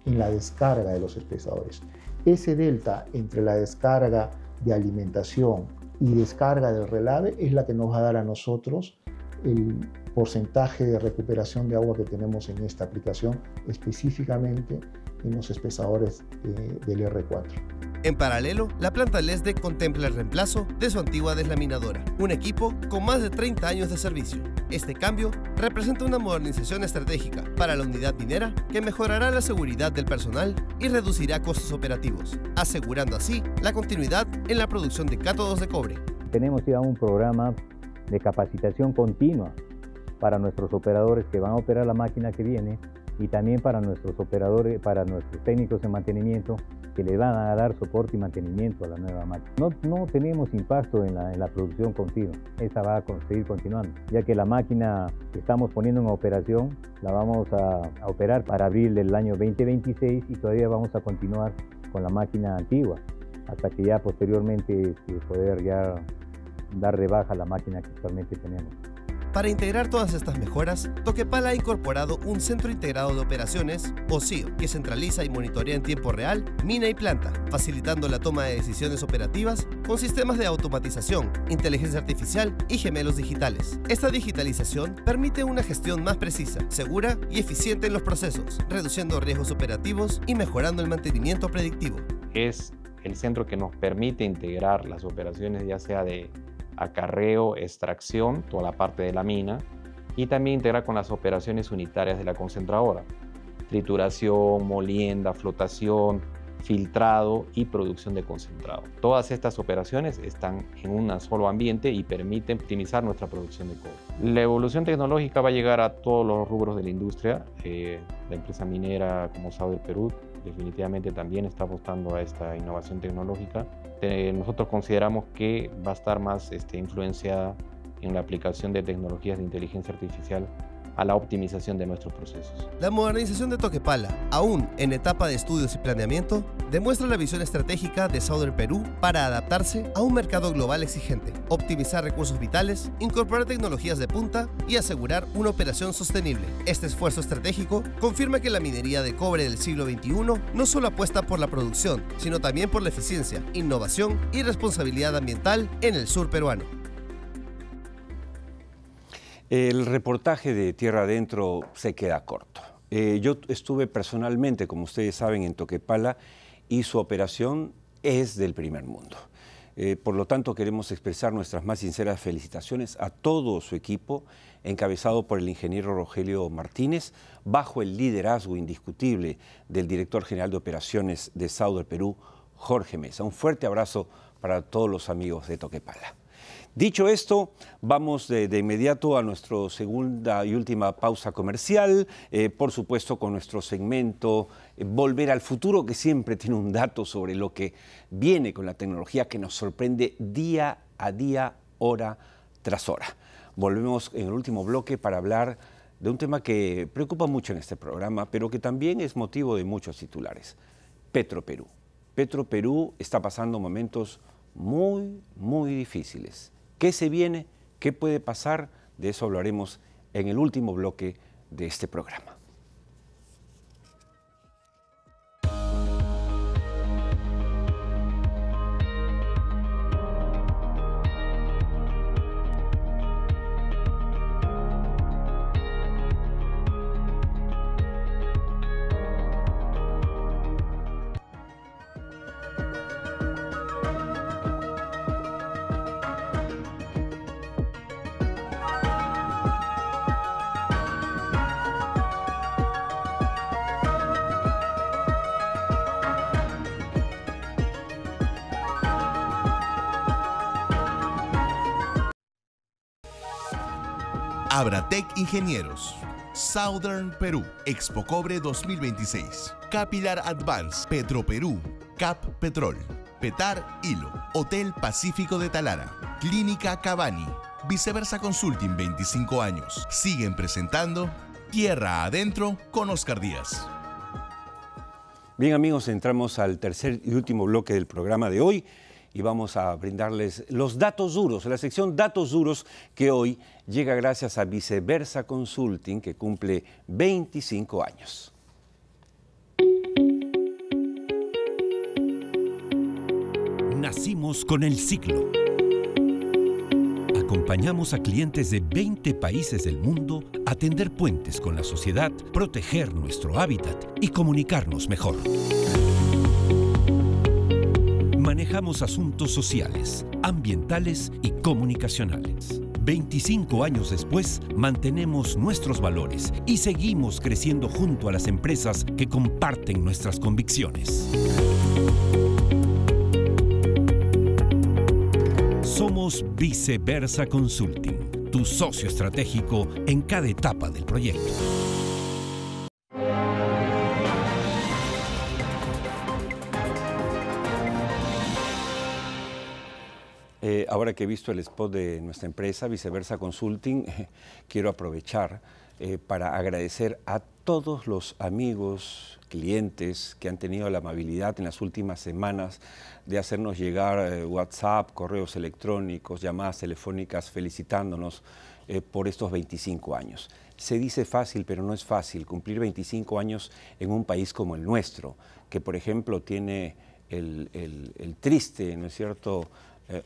S9: en la descarga de los espesadores. Ese delta entre la descarga de alimentación y descarga del relave es la que nos va a dar a nosotros el porcentaje de recuperación de agua que tenemos en esta aplicación, específicamente en los espesadores del R4.
S6: En paralelo, la planta LESDE contempla el reemplazo de su antigua deslaminadora, un equipo con más de 30 años de servicio. Este cambio representa una modernización estratégica para la unidad minera que mejorará la seguridad del personal y reducirá costos operativos, asegurando así la continuidad en la producción de cátodos de cobre.
S8: Tenemos ya un programa de capacitación continua para nuestros operadores que van a operar la máquina que viene, y también para nuestros operadores, para nuestros técnicos de mantenimiento, que le van a dar soporte y mantenimiento a la nueva máquina. No tenemos impacto en la producción continua, esa va a seguir continuando, ya que la máquina que estamos poniendo en operación la vamos a operar para abril del año 2026 y todavía vamos a continuar con la máquina antigua, hasta que ya posteriormente poder ya dar de baja la máquina que actualmente tenemos.
S6: Para integrar todas estas mejoras, Toquepala ha incorporado un Centro Integrado de Operaciones, o CIO, que centraliza y monitorea en tiempo real mina y planta, facilitando la toma de decisiones operativas con sistemas de automatización, inteligencia artificial y gemelos digitales. Esta digitalización permite una gestión más precisa, segura y eficiente en los procesos, reduciendo riesgos operativos y mejorando el mantenimiento predictivo.
S7: Es el centro que nos permite integrar las operaciones, ya sea de acarreo, extracción, toda la parte de la mina, y también integrar con las operaciones unitarias de la concentradora, trituración, molienda, flotación, filtrado y producción de concentrado. Todas estas operaciones están en un solo ambiente y permiten optimizar nuestra producción de cobre. La evolución tecnológica va a llegar a todos los rubros de la industria. La empresa minera como Sauder Perú definitivamente también está apostando a esta innovación tecnológica. Nosotros consideramos que va a estar más influenciada en la aplicación de tecnologías de inteligencia artificial a la optimización de nuestros procesos.
S6: La modernización de Toquepala, aún en etapa de estudios y planeamiento, demuestra la visión estratégica de Sauder Perú para adaptarse a un mercado global exigente, optimizar recursos vitales, incorporar tecnologías de punta y asegurar una operación sostenible. Este esfuerzo estratégico confirma que la minería de cobre del siglo XXI no solo apuesta por la producción, sino también por la eficiencia, innovación y responsabilidad ambiental en el sur peruano.
S2: El reportaje de Tierra Adentro se queda corto. Yo estuve personalmente, como ustedes saben, en Toquepala y su operación es del primer mundo. Por lo tanto, queremos expresar nuestras más sinceras felicitaciones a todo su equipo, encabezado por el ingeniero Rogelio Martínez, bajo el liderazgo indiscutible del director general de operaciones de Sauder Perú, Jorge Mesa. Un fuerte abrazo para todos los amigos de Toquepala. Dicho esto, vamos de inmediato a nuestra segunda y última pausa comercial, por supuesto con nuestro segmento Volver al Futuro, que siempre tiene un dato sobre lo que viene con la tecnología que nos sorprende día a día hora tras hora. Volvemos en el último bloque para hablar de un tema que preocupa mucho en este programa, pero que también es motivo de muchos titulares. Petroperú. Petroperú está pasando momentos muy, muy difíciles. ¿Qué se viene? ¿Qué puede pasar? De eso hablaremos en el último bloque de este programa.
S1: Abratec Ingenieros, Southern Perú, Expo Cobre 2026, Capilar Advance, Petroperú, Cap Petrol, Petar Hilo, Hotel Pacífico de Talara, Clínica Cavani, Viceversa Consulting 25 años. Siguen presentando Tierra Adentro con Oscar Díaz.
S2: Bien amigos, entramos al tercer y último bloque del programa de hoy y vamos a brindarles los datos duros, la sección Datos Duros, que hoy llega gracias a Viceversa Consulting, que cumple 25 años.
S3: Nacimos con el ciclo. Acompañamos a clientes de 20 países del mundo a tender puentes con la sociedad, proteger nuestro hábitat y comunicarnos mejor. Manejamos asuntos sociales, ambientales y comunicacionales. 25 años después, mantenemos nuestros valores y seguimos creciendo junto a las empresas que comparten nuestras convicciones. Somos Viceversa Consulting, tu socio estratégico en cada etapa del proyecto.
S2: Ahora que he visto el spot de nuestra empresa, Viceversa Consulting, quiero aprovechar para agradecer a todos los amigos, clientes que han tenido la amabilidad en las últimas semanas de hacernos llegar WhatsApp, correos electrónicos, llamadas telefónicas felicitándonos por estos 25 años. Se dice fácil, pero no es fácil cumplir 25 años en un país como el nuestro, que por ejemplo tiene el triste, ¿no es cierto?,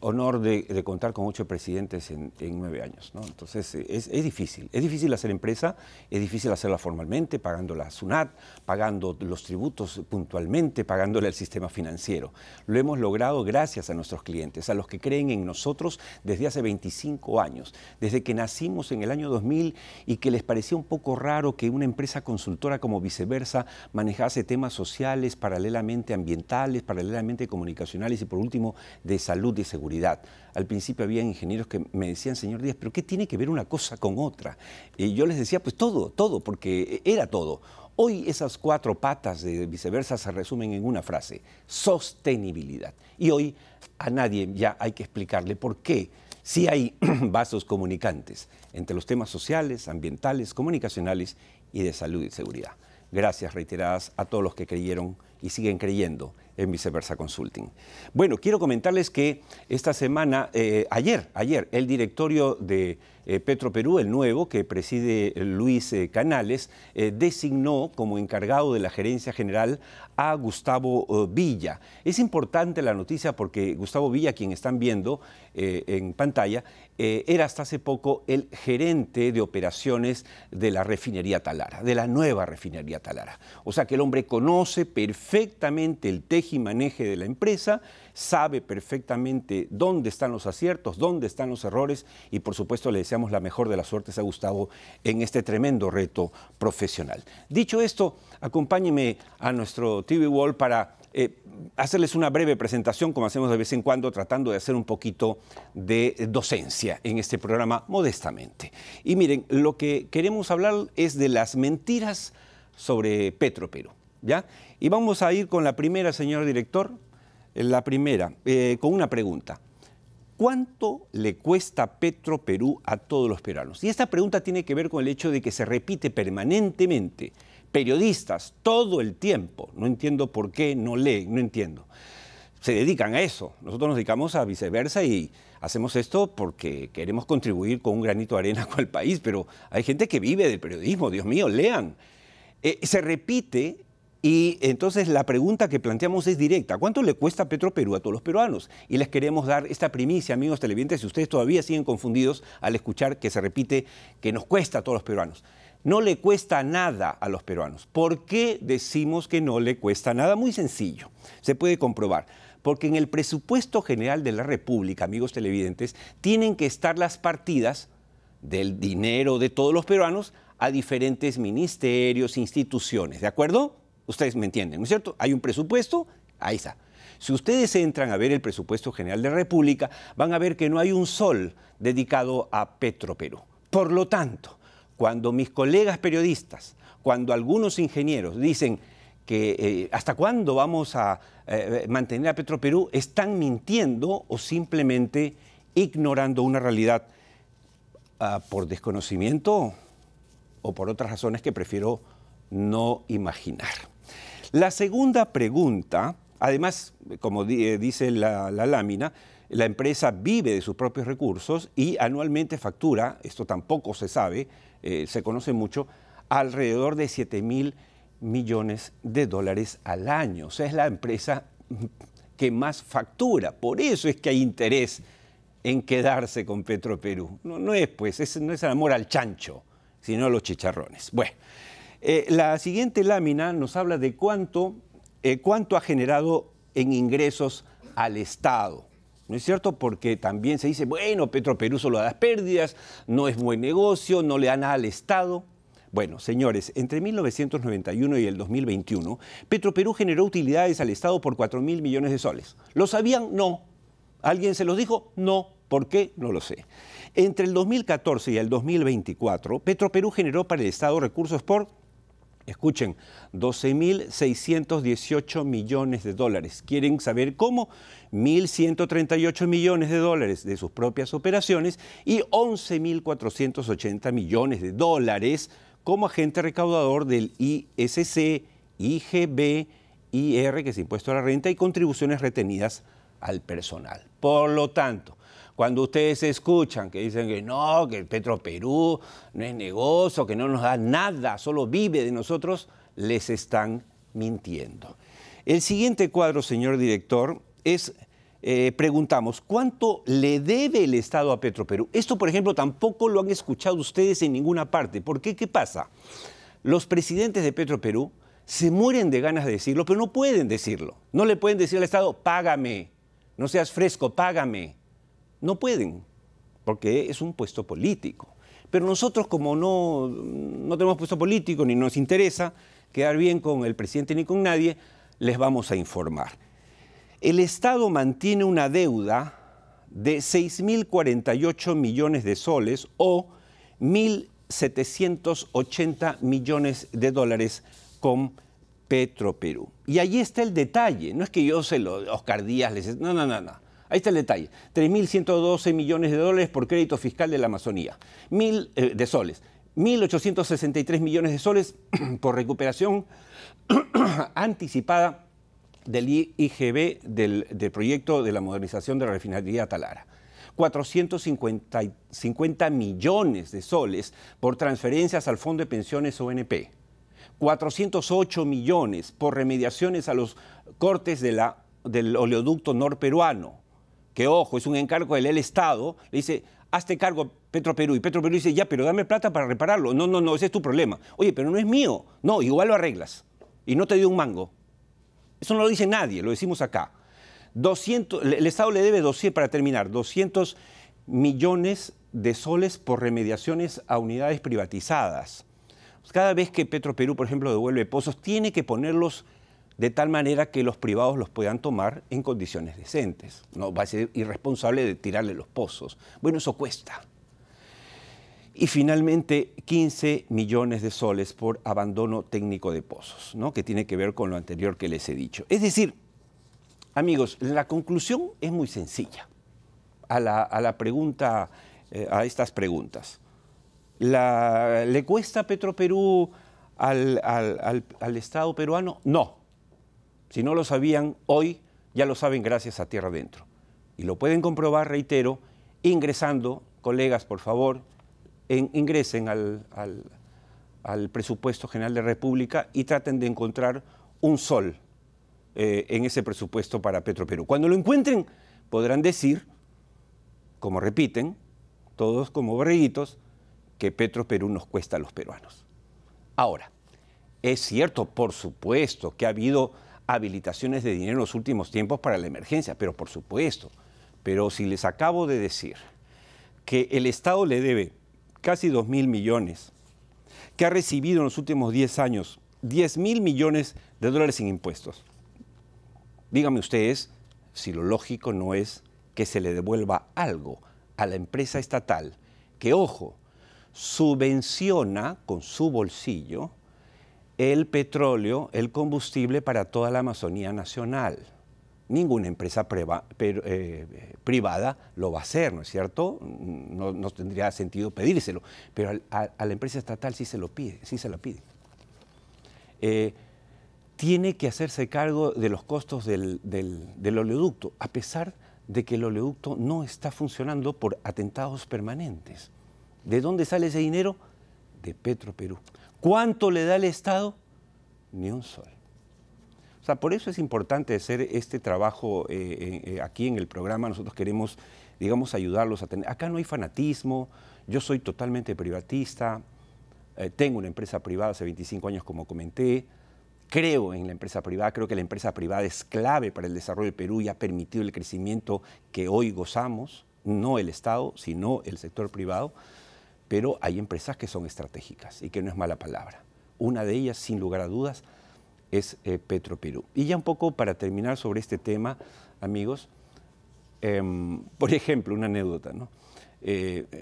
S2: honor de contar con 8 presidentes en 9 años, ¿no? Entonces es difícil hacer empresa, es difícil hacerla formalmente, pagando la SUNAT, pagando los tributos puntualmente, pagándole al sistema financiero. Lo hemos logrado gracias a nuestros clientes, a los que creen en nosotros desde hace 25 años, desde que nacimos en el año 2000 y que les parecía un poco raro que una empresa consultora como Viceversa manejase temas sociales, paralelamente ambientales, paralelamente comunicacionales y por último de salud y seguridad. Al principio había ingenieros que me decían, señor Díaz, ¿pero qué tiene que ver una cosa con otra? Y yo les decía, pues todo, porque era todo. Hoy esas 4 patas de Viceversa se resumen en una frase, sostenibilidad. Y hoy a nadie ya hay que explicarle por qué, si hay vasos comunicantes entre los temas sociales, ambientales, comunicacionales y de salud y seguridad. Gracias reiteradas a todos los que creyeron y siguen creyendo en Viceversa Consulting. Bueno, quiero comentarles que esta semana, ayer, el directorio de Petroperú, el nuevo, que preside Luis Canales, designó como encargado de la gerencia general a Gustavo Villa. Es importante la noticia porque Gustavo Villa, quien están viendo en pantalla, era hasta hace poco el gerente de operaciones de la refinería Talara, de la nueva refinería Talara. O sea que el hombre conoce perfectamente el tejimaneje de la empresa, sabe perfectamente dónde están los aciertos, dónde están los errores y por supuesto le deseamos la mejor de las suertes a Gustavo en este tremendo reto profesional. Dicho esto, acompáñenme a nuestro TV Wall para hacerles una breve presentación, como hacemos de vez en cuando, tratando de hacer un poquito de docencia en este programa modestamente. Y miren, lo que queremos hablar es de las mentiras sobre Petroperú, ¿ya? Y vamos a ir con la primera, señor director, la primera, con una pregunta. ¿Cuánto le cuesta Petroperú a todos los peruanos? Y esta pregunta tiene que ver con el hecho de que se repite permanentemente. Periodistas, todo el tiempo, no entiendo por qué no leen, no entiendo. Se dedican a eso. Nosotros nos dedicamos a viceversa y hacemos esto porque queremos contribuir con un granito de arena con el país, pero hay gente que vive del periodismo, Dios mío, lean. Se repite. Y entonces la pregunta que planteamos es directa. ¿Cuánto le cuesta Petroperú a todos los peruanos? Y les queremos dar esta primicia, amigos televidentes, si ustedes todavía siguen confundidos al escuchar que se repite que nos cuesta a todos los peruanos. No le cuesta nada a los peruanos. ¿Por qué decimos que no le cuesta nada? Muy sencillo, se puede comprobar. Porque en el presupuesto general de la República, amigos televidentes, tienen que estar las partidas del dinero de todos los peruanos a diferentes ministerios, instituciones, ¿de acuerdo? Ustedes me entienden, ¿no es cierto? Hay un presupuesto, ahí está. Si ustedes entran a ver el presupuesto general de la República, van a ver que no hay un sol dedicado a Petroperú. Por lo tanto, cuando mis colegas periodistas, cuando algunos ingenieros dicen que hasta cuándo vamos a mantener a Petroperú, están mintiendo o simplemente ignorando una realidad por desconocimiento o por otras razones que prefiero no imaginar. La segunda pregunta, además, como dice la lámina, la empresa vive de sus propios recursos y anualmente factura, esto tampoco se sabe, se conoce mucho, alrededor de 7.000 millones de dólares al año. O sea, es la empresa que más factura. Por eso es que hay interés en quedarse con Petroperú. No es, pues, no es el amor al chancho, sino a los chicharrones. Bueno. La siguiente lámina nos habla de cuánto ha generado en ingresos al Estado. ¿No es cierto? Porque también se dice, bueno, Petroperú solo da pérdidas, no es buen negocio, no le da nada al Estado. Bueno, señores, entre 1991 y el 2021, Petroperú generó utilidades al Estado por 4.000 millones de soles. ¿Lo sabían? No. ¿Alguien se los dijo? No. ¿Por qué? No lo sé. Entre el 2014 y el 2024, Petroperú generó para el Estado recursos por, escuchen, 12.618 millones de dólares. ¿Quieren saber cómo? 1.138 millones de dólares de sus propias operaciones y 11.480 millones de dólares como agente recaudador del ISC, IGB, IR, que es impuesto a la renta, y contribuciones retenidas al personal. Por lo tanto, cuando ustedes escuchan que dicen que no, que el Petroperú no es negocio, que no nos da nada, solo vive de nosotros, les están mintiendo. El siguiente cuadro, señor director, es, preguntamos, ¿cuánto le debe el Estado a Petroperú? Esto, por ejemplo, tampoco lo han escuchado ustedes en ninguna parte. ¿Por qué? ¿Qué pasa? Los presidentes de Petroperú se mueren de ganas de decirlo, pero no pueden decirlo. No le pueden decir al Estado, págame, no seas fresco, págame. No pueden, porque es un puesto político. Pero nosotros, como no tenemos puesto político ni nos interesa quedar bien con el presidente ni con nadie, les vamos a informar. El Estado mantiene una deuda de 6.048 millones de soles o 1.780 millones de dólares con Petroperú. Y allí está el detalle. No es que yo Oscar Díaz les... No. Ahí está el detalle. 3.112 millones de dólares por crédito fiscal de la Amazonía. De soles. 1.863 millones de soles por recuperación anticipada del IGB del proyecto de la modernización de la refinería Talara. 450 millones de soles por transferencias al Fondo de Pensiones ONP. 408 millones por remediaciones a los cortes del oleoducto norperuano. Que, ojo, es un encargo del Estado, le dice, hazte cargo Petroperú, y Petroperú dice, ya, pero dame plata para repararlo. No, ese es tu problema. Oye, pero no es mío. No, igual lo arreglas. Y no te dio un mango. Eso no lo dice nadie, lo decimos acá. El Estado le debe, para terminar, 200 millones de soles por remediaciones a unidades privatizadas. Cada vez que Petroperú, por ejemplo, devuelve pozos, tiene que ponerlos de tal manera que los privados los puedan tomar en condiciones decentes. No va a ser irresponsable de tirarle los pozos. Bueno, eso cuesta. Y finalmente, 15 millones de soles por abandono técnico de pozos, ¿no? Que tiene que ver con lo anterior que les he dicho. Es decir, amigos, la conclusión es muy sencilla. la pregunta, a estas preguntas. ¿Le cuesta Petroperú al Estado peruano? No. Si no lo sabían, hoy ya lo saben gracias a Tierra Adentro. Y lo pueden comprobar, reitero, ingresando, colegas, por favor, ingresen al presupuesto general de República y traten de encontrar un sol en ese presupuesto para Petroperú. Cuando lo encuentren, podrán decir, como repiten, todos como borreguitos, que Petroperú nos cuesta a los peruanos. Ahora, es cierto, por supuesto, que ha habido habilitaciones de dinero en los últimos tiempos para la emergencia, pero por supuesto. Pero si les acabo de decir que el Estado le debe casi 2.000 millones, que ha recibido en los últimos 10 años 10.000 millones de dólares en impuestos, díganme ustedes si lo lógico no es que se le devuelva algo a la empresa estatal que, ojo, subvenciona con su bolsillo el petróleo, el combustible para toda la Amazonía nacional. Ninguna empresa privada lo va a hacer, ¿no es cierto? No tendría sentido pedírselo, pero a la empresa estatal sí se lo pide, sí se la pide. Tiene que hacerse cargo de los costos del oleoducto, a pesar de que el oleoducto no está funcionando por atentados permanentes. ¿De dónde sale ese dinero? De Petroperú. ¿Cuánto le da el Estado? Ni un sol. O sea, por eso es importante hacer este trabajo aquí en el programa. Nosotros queremos, digamos, ayudarlos a tener... Acá no hay fanatismo, yo soy totalmente privatista, tengo una empresa privada hace 25 años, como comenté, creo en la empresa privada, creo que la empresa privada es clave para el desarrollo del Perú y ha permitido el crecimiento que hoy gozamos, no el Estado, sino el sector privado, pero hay empresas que son estratégicas y que no es mala palabra. Una de ellas, sin lugar a dudas, es Petroperú. Y ya un poco para terminar sobre este tema, amigos, por ejemplo, una anécdota, ¿no?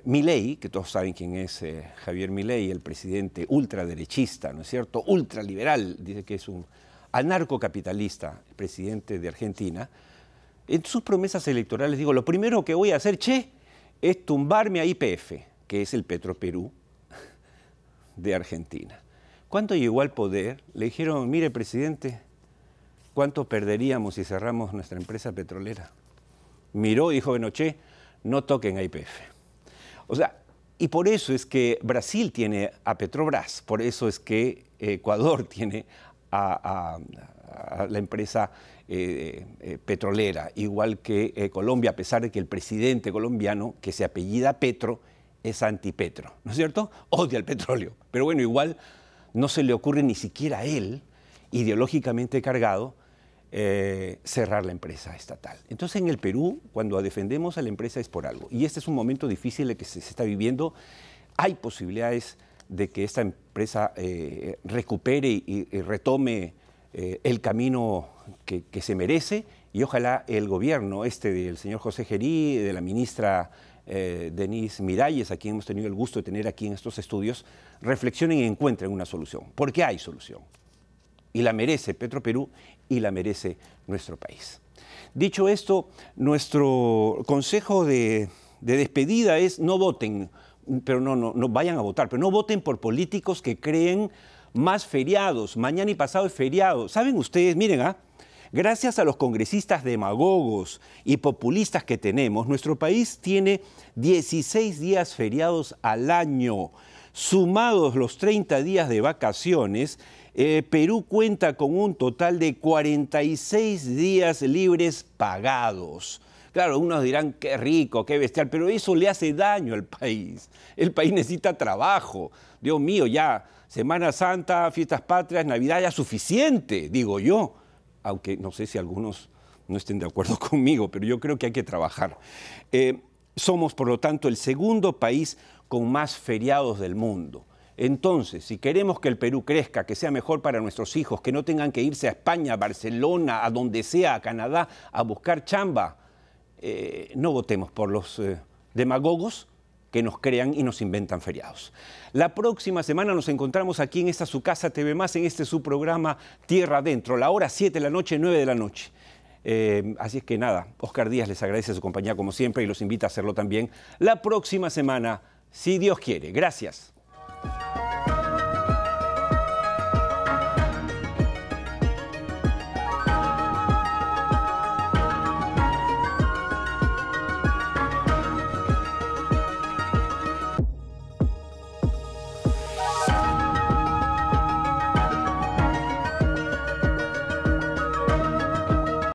S2: Milei, que todos saben quién es Javier Milei, el presidente ultraderechista, ¿no es cierto?, ultraliberal, dice que es un anarcocapitalista, el presidente de Argentina. En sus promesas electorales digo, lo primero que voy a hacer, es tumbarme a YPF, que es el Petroperú de Argentina. Cuando llegó al poder, le dijeron, mire, presidente, ¿cuánto perderíamos si cerramos nuestra empresa petrolera? Miró y dijo, bueno, no toquen a YPF. O sea, y por eso es que Brasil tiene a Petrobras, por eso es que Ecuador tiene a la empresa petrolera, igual que Colombia, a pesar de que el presidente colombiano, que se apellida Petro, es antipetro, ¿no es cierto? Odia el petróleo, pero bueno, igual no se le ocurre ni siquiera a él, ideológicamente cargado, cerrar la empresa estatal. Entonces, en el Perú, cuando defendemos a la empresa es por algo. Y este es un momento difícil el que se está viviendo. Hay posibilidades de que esta empresa recupere y retome el camino que se merece, y ojalá el gobierno del señor José Gerí, de la ministra Denise Miralles, a quien hemos tenido el gusto de tener aquí en estos estudios, reflexionen y encuentren una solución, porque hay solución. Y la merece Petroperú y la merece nuestro país. Dicho esto, nuestro consejo de despedida es no voten, pero no vayan a votar, pero no voten por políticos que creen más feriados. Mañana y pasado es feriado. ¿Saben ustedes? Miren, gracias a los congresistas demagogos y populistas que tenemos, nuestro país tiene 16 días feriados al año. Sumados los 30 días de vacaciones, Perú cuenta con un total de 46 días libres pagados. Claro, unos dirán, qué rico, qué bestial, pero eso le hace daño al país. El país necesita trabajo. Dios mío, ya Semana Santa, fiestas patrias, Navidad, ya suficiente, digo yo. Aunque no sé si algunos no estén de acuerdo conmigo, pero yo creo que hay que trabajar. Somos, por lo tanto, el segundo país con más feriados del mundo. Entonces, si queremos que el Perú crezca, que sea mejor para nuestros hijos, que no tengan que irse a España, a Barcelona, a donde sea, a Canadá, a buscar chamba, no votemos por los demagogos que nos crean y nos inventan feriados. La próxima semana nos encontramos aquí en esta su casa TV+, en este su programa Tierra Adentro, la hora 7 de la noche, 9 de la noche. Así es que nada, Oscar Díaz les agradece su compañía como siempre y los invita a hacerlo también la próxima semana, si Dios quiere. Gracias.